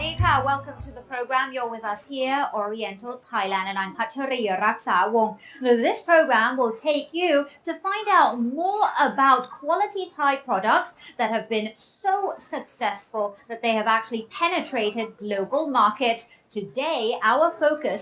ดีค่ะ Welcome to the program. You're with us here, Oriental Thailand, and I'm Pachariya Raksawong. This program will take you to find out more about quality Thai products that have been so successful that they have actually penetrated global markets. Today, our focus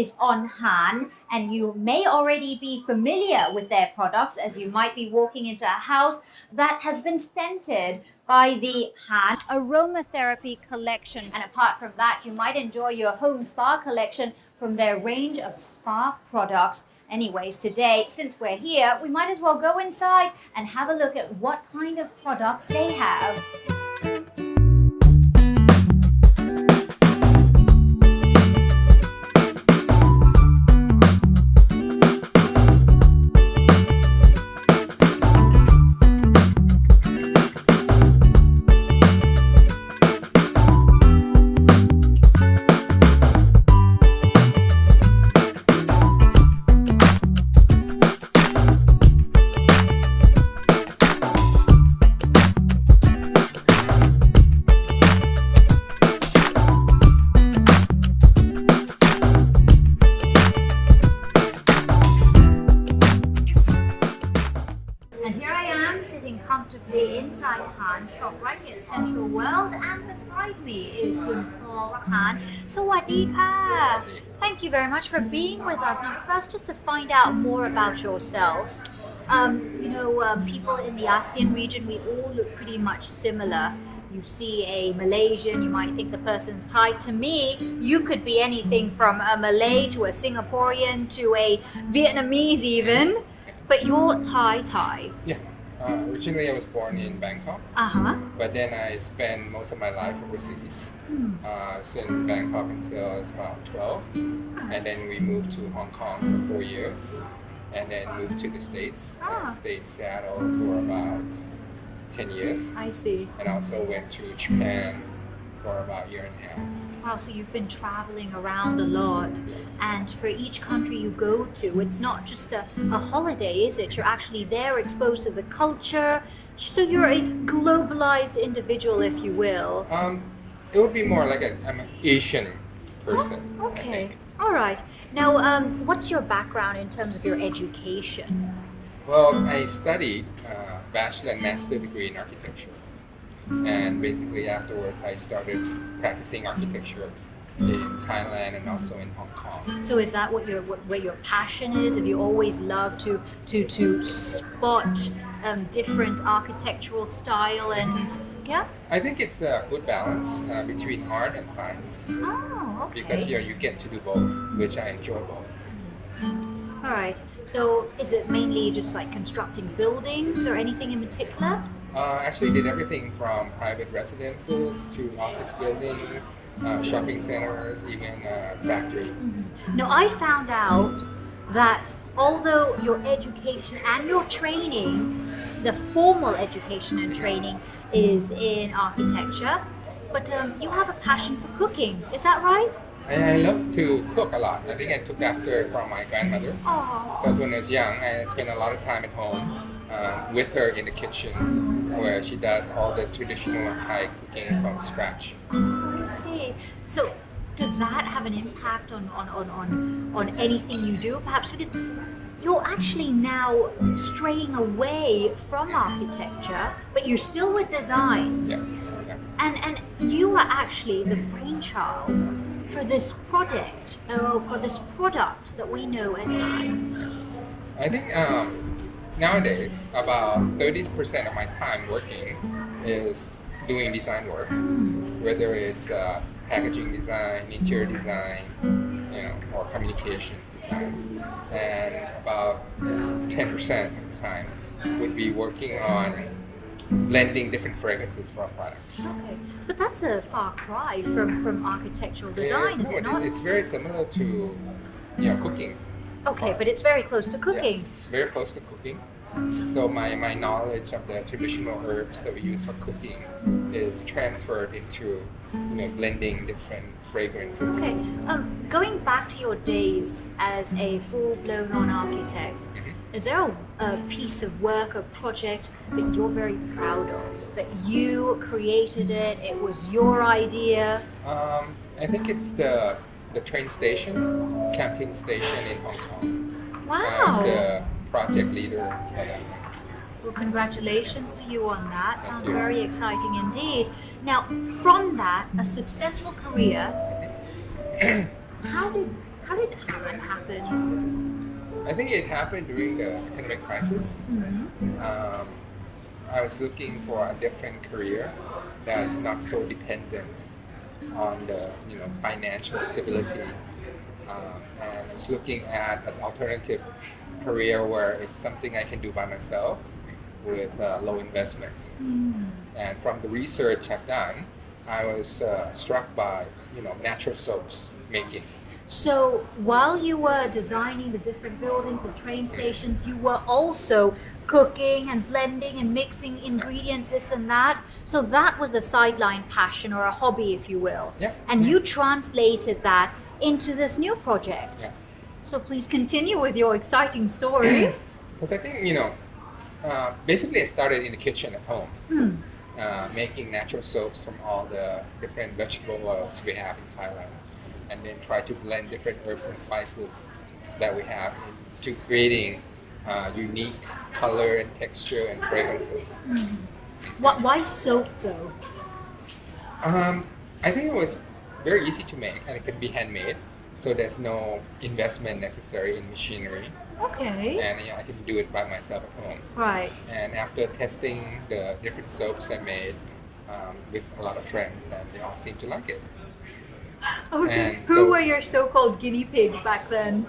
is on Han, and you may already be familiar with their products as you might be walking into a house that has been scented by the Han Aromatherapy Collection. And apart from that, you might enjoy your home spa collection from their range of spa products. Anyways, today, since we're here, we might as well go inside and have a look at what kind of products they have. And here I am sitting comfortably inside Han shop right here at Central World, and beside me is Kun Paul Han. สวัสดีค่ะ Thank you very much for being with us. Now first, just to find out more about yourself. People in the ASEAN region, we all look pretty much similar. You see a Malaysian, you might think the person's Thai. To me, you could be anything from a Malay to a Singaporean to a Vietnamese even. But you're Thai. Yeah. Originally, I was born in Bangkok. But then I spent most of my life overseas. I was in Bangkok until I was about 12. And then we moved to Hong Kong for 4 years. And then moved to the States. And stayed in Seattle for about 10 years. I see. And also went to Japan for about a year and a half. Wow, so you've been traveling around a lot, and for each country you go to, it's not just a holiday, is it? You're actually there exposed to the culture, so you're a globalized individual, if you will. It would be more like I'm an Asian person. Oh, okay, all right. Now, what's your background in terms of your education? Well, I studied bachelor and master degree in architecture. And basically afterwards I started practicing architecture in Thailand and also in Hong Kong. So is that where your passion is? Have you always loved to spot different architectural style and yeah? I think it's a good balance between art and science. Oh, okay. Because you get to do both, which I enjoy both. All right. So is it mainly just like constructing buildings or anything in particular? Actually did everything from private residences to office buildings, shopping centers, even factory. Now I found out that although your education and your training, the formal education and training is in architecture, but you have a passion for cooking. Is that right? I love to cook a lot. I think I took after from my grandmother. Because when I was young, I spent a lot of time at home with her in the kitchen, where she does all the traditional Thai cooking from scratch. I see. So does that have an impact on anything you do? Perhaps because you're actually now straying away from architecture, but you're still with design. Yeah. And you are actually the brainchild for this product that we know as Han. I think nowadays about 30% of my time working is doing design work, whether it's packaging design, interior design, or communications design, and about 10% of the time would be working on blending different fragrances for our products. Okay, but that's a far cry from architectural design, is it not? It's very similar to cooking. Okay, but it's very close to cooking. Yeah, it's very close to cooking. So my knowledge of the traditional herbs that we use for cooking is transferred into blending different fragrances. Okay, going back to your days as a full-blown architect, Is there a piece of work, a project that you're very proud of? That you created it, it was your idea? I think it's the train station, Canteen Station in Hong Kong. I was Wow! the project leader for that. Well, congratulations to you on that. Sounds you. very exciting indeed. Now, from that, a successful career, how did that happen? I think it happened during the economic crisis. Mhm. I was looking for a different career that's not so dependent on the financial stability, and I was looking at an alternative career where it's something I can do by myself with low investment. And from the research I've done, I was struck by natural soaps making. So while you were designing the different buildings, the train stations, you were also cooking and blending and mixing ingredients, this and that. So that was a sideline passion or a hobby, if you will. Yeah. And you translated that into this new project. Yeah. So please continue with your exciting story. Because I think basically I started in the kitchen at home, making natural soaps from all the different vegetable oils we have in Thailand, and then try to blend different herbs and spices that we have into creating unique color and texture and fragrances. Why soap though? I think it was very easy to make and it can be handmade, so there's no investment necessary in machinery, Okay. and I can do it by myself at home. Right. And after testing the different soaps I made with a lot of friends, and they all seemed to like it. Okay. And Who so- were your so-called guinea pigs back then?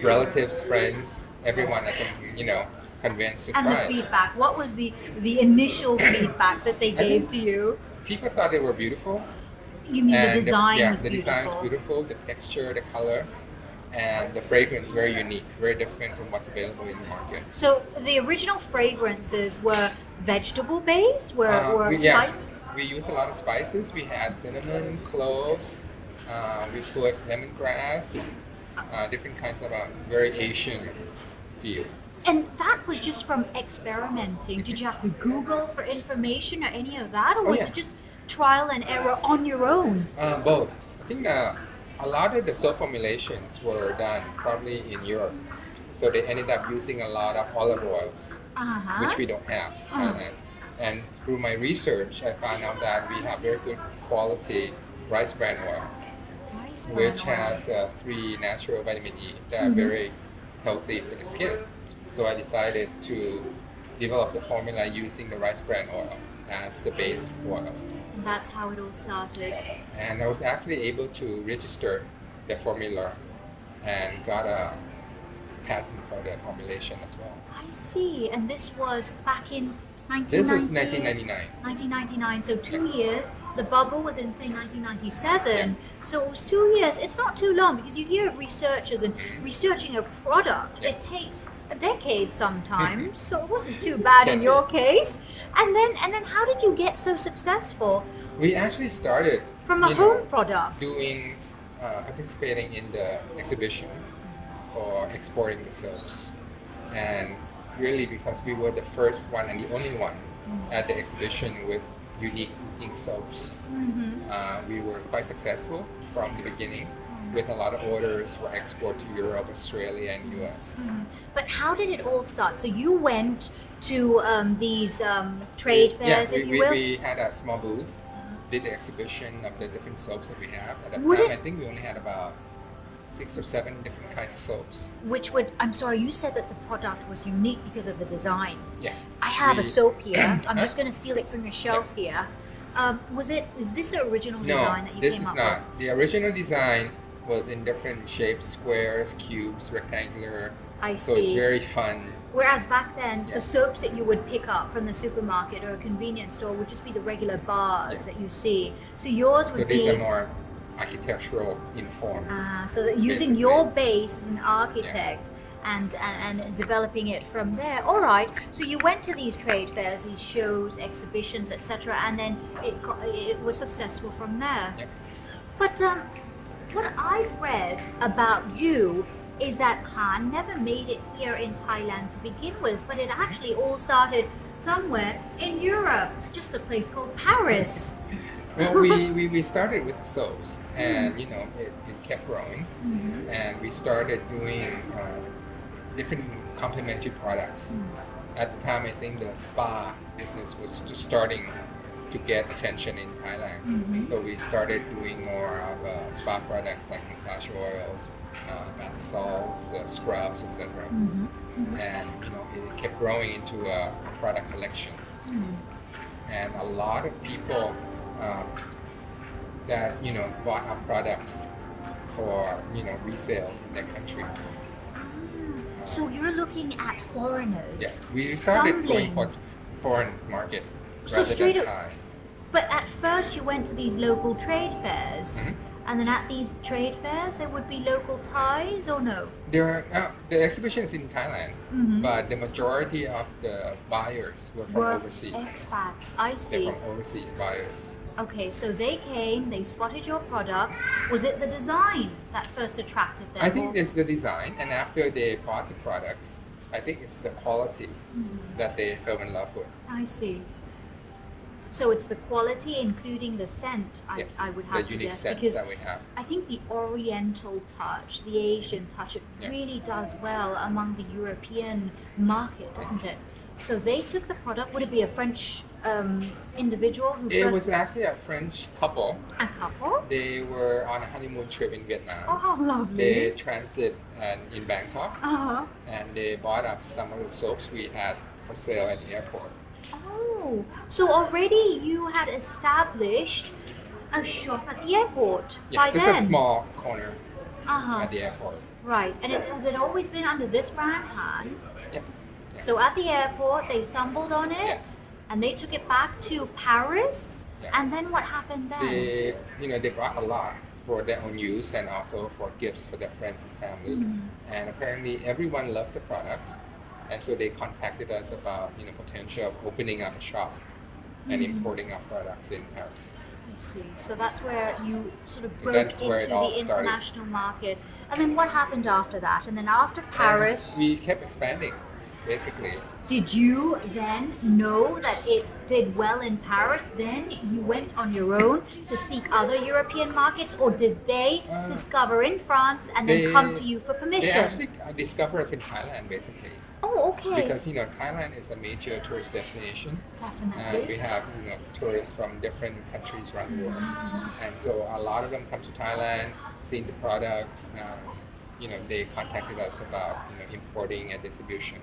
Relatives, friends, everyone I can convince to And try the it. feedback. What was the initial feedback that they gave to you? People thought they were beautiful. You mean the And design was the beautiful? design is beautiful, the texture, the color, and the fragrance very unique, very different from what's available in the market. So the original fragrances were vegetable based, were spice. We use a lot of spices. We had cinnamon, cloves. We put lemongrass, different kinds of very Asian feel. And that was just from experimenting. Did you have to Google for information or any of that, or was yeah. it just trial and error on your own? Both. I think a lot of the soap formulations were done probably in Europe. So they ended up using a lot of olive oils, Uh-huh. which we don't have in Thailand. And through my research, I found out that we have very good quality rice bran oil, Rice bran which oil. has 3 natural vitamin E that are very healthy for the skin. So I decided to develop the formula using the rice bran oil as the base oil. And that's how it all started. And I was actually able to register the formula and got a patent for the formulation as well. I see. And this was back in This 1990? was 1999. 1999, so 2 years. The bubble was in, say, 1997. So it was 2 years. It's not too long, because you hear of researchers and researching a product. Yeah. It takes a decade sometimes, so it wasn't too bad in Can your be. case. And then how did you get so successful We actually started from a home product? doing participating in the exhibitions for exporting the soaps, and really because we were the first one and the only one at the exhibition with unique looking soaps. We were quite successful from the beginning, with a lot of orders for export to Europe, Australia, and US. But how did it all start? So you went to these trade fairs, if you will? We had a small booth, did the exhibition of the different soaps that we have. At that Would time, it- I think we only had about 6 or 7 different kinds of soaps. Which would, I'm sorry, you said that the product was unique because of the design. Yeah. I have a We- soap here. I'm just going to steal it from your shelf here. Is this the original No, design that you this came is up not. The original design was in different shapes, squares, cubes, rectangular. I So it's see. very fun. Whereas back then, Yeah. the soaps that you would pick up from the supermarket or a convenience store would just be the regular bars that you see. So yours So would these be are more architectural in forms. so that using basically. your base as an architect and developing it from there. All right. So you went to these trade fairs, these shows, exhibitions, etc., and then it was successful from there. Yep. But what I've read about you is that Han never made it here in Thailand to begin with, but it actually all started somewhere in Europe. It's just a place called Paris. Well, we started with the soaps, and it kept growing, and we started doing different complementary products. At the time, I think the spa business was just starting to get attention in Thailand. So we started doing more of spa products like massage oils, bath salts, scrubs, etc. And it kept growing into a product collection. And a lot of people that bought our products for resale in their countries. So you're looking at foreigners. Yeah, we started going stumbling. for foreign market So rather straight than up- Thai. But at first you went to these local trade fairs, and then at these trade fairs there would be local Thais or no? The exhibition is in Thailand, but the majority of the buyers were from overseas. Expats, I They're see. from overseas buyers. Okay, so they came, they spotted your product. Was it the design that first attracted them? I think or- it's the design, and after they bought the products, I think it's the quality that they fell in love with. I see. So it's the quality, including the scent, Yes, I would have the to unique guess. scents Because that we have. I think the Oriental touch, the Asian touch, it Yeah. really does well among the European market, doesn't it? So they took the product. Would it be a French individual who It first was actually a French couple. a couple? They were on a honeymoon trip in Vietnam. Oh, how lovely! They transit in Bangkok, Uh-huh. and they bought up some of the soaps we had for sale at the airport. Oh, so already you had established a shop at the airport Yeah, by just then. a small corner Uh-huh. at the airport. Right, and has it always been under this brand, Han? Yeah. So at the airport, they stumbled on it, Yeah. and they took it back to Paris. Yeah. And then what happened then? They brought a lot for their own use and also for gifts for their friends and family. And apparently everyone loved the product, and so they contacted us about potential of opening up a shop and importing our products in Paris. I see. So that's where you sort of broke That's where into it all the started. international market. And then what happened after that? And then after Paris, And we kept expanding, basically. did you then know that it did well in Paris? Then you went on your own to seek other European markets, or did they discover in France and then they- come to you for They permission? actually discovered us in Thailand, basically, Oh, okay. because Thailand is a major tourist destination. Definitely. We have tourists from different countries around the world, and so a lot of them come to Thailand, seeing the products. They contacted us about importing and distribution.